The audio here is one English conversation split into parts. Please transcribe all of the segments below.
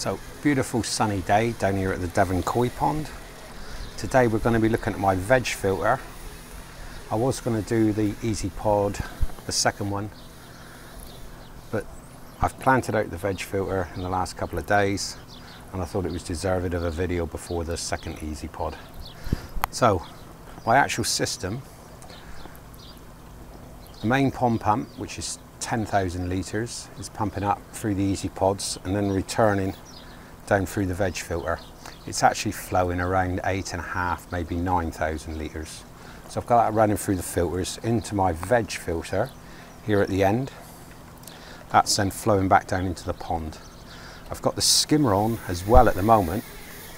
So, beautiful sunny day down here at the Devon koi pond. Today we're going to be looking at my veg filter. I was going to do the Easy Pod, the second one, but I've planted out the veg filter in the last couple of days and I thought it was deserving of a video before the second Easy Pod. So, my actual system, the main pond pump, which is 10,000 litres, is pumping up through the Easy Pods and then returning down through the veg filter. It's actually flowing around 8.5, maybe 9,000 litres. So I've got that running through the filters into my veg filter here at the end. That's then flowing back down into the pond. I've got the skimmer on as well at the moment,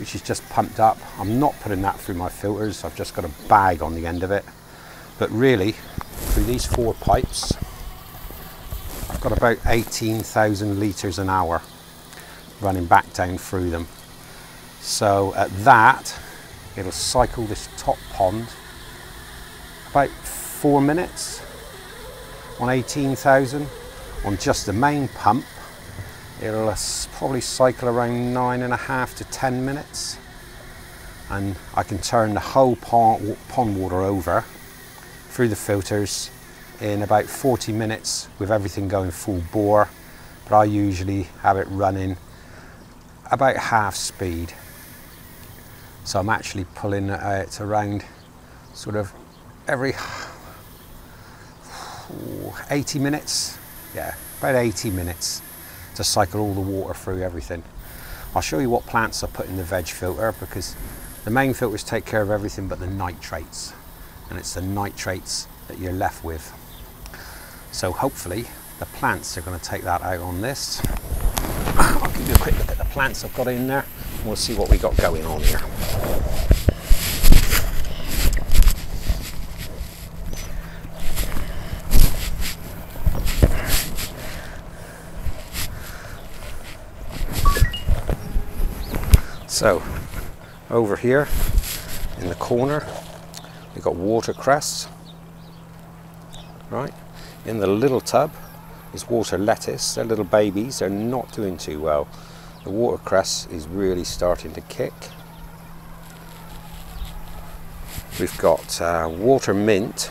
which is just pumped up. I'm not putting that through my filters, I've just got a bag on the end of it. But really, through these 4 pipes, I've got about 18,000 litres an hour running back down through them. So at that, it'll cycle this top pond about 4 minutes on 18,000. On just the main pump, it'll probably cycle around 9.5 to 10 minutes. And I can turn the whole pond water over through the filters in about 40 minutes with everything going full bore, but I usually have it running about half speed. So I'm actually pulling it around sort of every 80 minutes, yeah, about 80 minutes to cycle all the water through everything. I'll show you what plants I put in the veg filter, because the main filters take care of everything but the nitrates, and it's the nitrates that you're left with. So hopefully the plants are going to take that out on this. I'll give you a quick look at the plants I've got in there and we'll see what we got going on here. So over here in the corner we've got watercress. Right, in the little tub is water lettuce. They're little babies, they're not doing too well. The watercress is really starting to kick. We've got water mint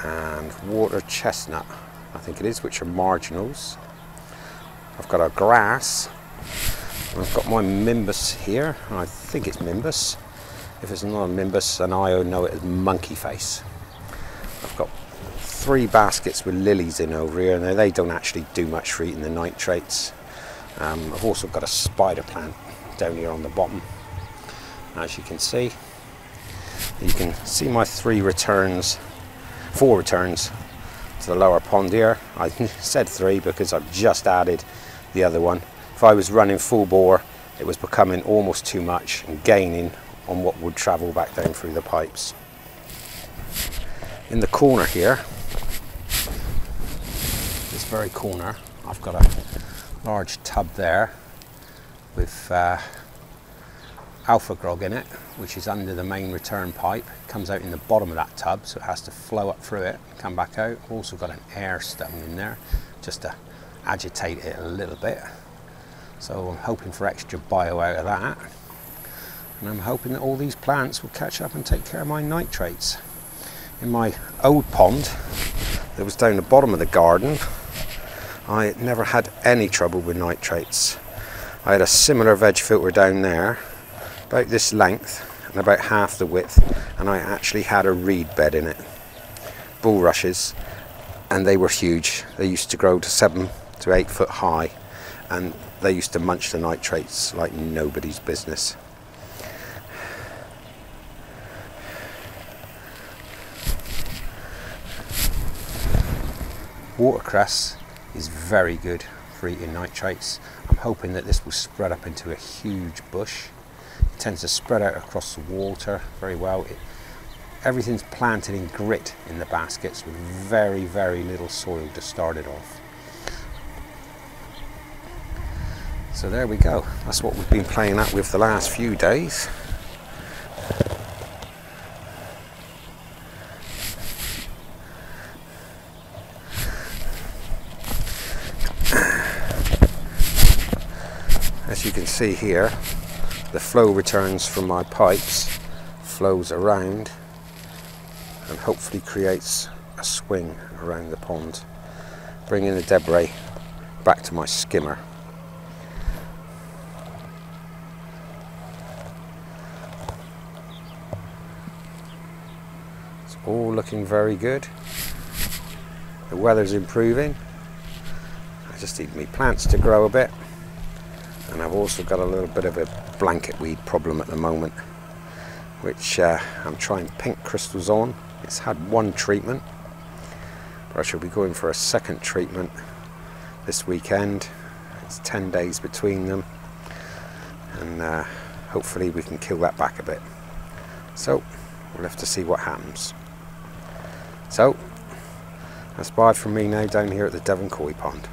and water chestnut, I think it is, which are marginals. I've got a grass. I've got my Mimbus here. I think it's Mimbus. If it's not a Mimbus, then I know it as monkey face. I've got 3 baskets with lilies in over here, and they don't actually do much for eating the nitrates. I've also got a spider plant down here on the bottom, as you can see. You can see my 4 returns to the lower pond here. I said 3 because I've just added the other one. If I was running full bore, it was becoming almost too much and gaining on what would travel back down through the pipes. In the corner here, this very corner, I've got a large tub there with alpha grog in it, which is under the main return pipe. It comes out in the bottom of that tub, so it has to flow up through it and come back out. I've also got an air stone in there just to agitate it a little bit. So I'm hoping for extra bio out of that. And I'm hoping that all these plants will catch up and take care of my nitrates. In my old pond that was down the bottom of the garden, I never had any trouble with nitrates. I had a similar veg filter down there, about this length and about half the width, and I actually had a reed bed in it. Bulrushes, and they were huge. They used to grow to 7 to 8 foot high, and they used to munch the nitrates like nobody's business. Watercress is very good for eating nitrates. I'm hoping that this will spread up into a huge bush. It tends to spread out across the water very well. Everything's planted in grit in the baskets with very, very little soil to start it off. So there we go. That's what we've been playing at with the last few days. as you can see here, the flow returns from my pipes, flows around and hopefully creates a swing around the pond, bringing the debris back to my skimmer. It's all looking very good. The weather's improving. I just need my plants to grow a bit, and I've also got a little bit of a blanket weed problem at the moment, which I'm trying pink crystals on. It's had one treatment, but I shall be going for a second treatment this weekend. It's 10 days between them, and hopefully we can kill that back a bit. So we'll have to see what happens. So that's bye from me now down here at the Devon koi pond.